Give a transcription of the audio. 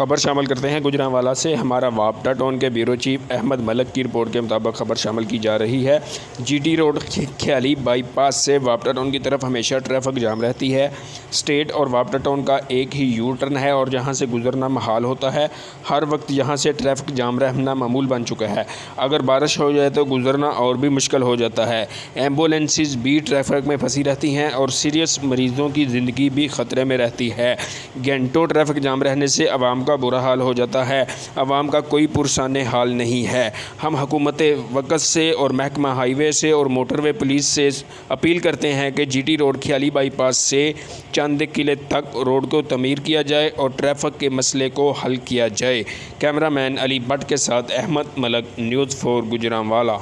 खबर शामिल करते हैं गुजरांवाला से। हमारा वापटा टाउन के ब्यूरो चीफ अहमद मलक की रिपोर्ट के मुताबिक खबर शामिल की जा रही है। जीटी रोड ख्याली बाईपास से वापटा टाउन की तरफ हमेशा ट्रैफिक जाम रहती है। स्टेट और वापटा टाउन का एक ही यू टर्न है और जहां से गुजरना महाल होता है। हर वक्त यहां से ट्रैफिक जाम रहना मामूल बन चुका है। अगर बारिश हो जाए तो गुजरना और भी मुश्किल हो जाता है। एम्बुलेंसेज भी ट्रैफिक में फंसी रहती हैं और सीरियस मरीजों की ज़िंदगी भी ख़तरे में रहती है। घंटों ट्रैफिक जाम रहने से अवाम का बुरा हाल हो जाता है। अवाम का कोई पुरसाने हाल नहीं है। हम हुकूमत वक़्त से और महकमा हाईवे से और मोटरवे पुलिस से अपील करते हैं कि जीटी रोड ख्याली बाईपास से चांद किले तक रोड को तमीर किया जाए और ट्रैफिक के मसले को हल किया जाए। कैमरामैन अली भट्ट के साथ अहमद मलक, न्यूज़ 4 गुजरांवाला।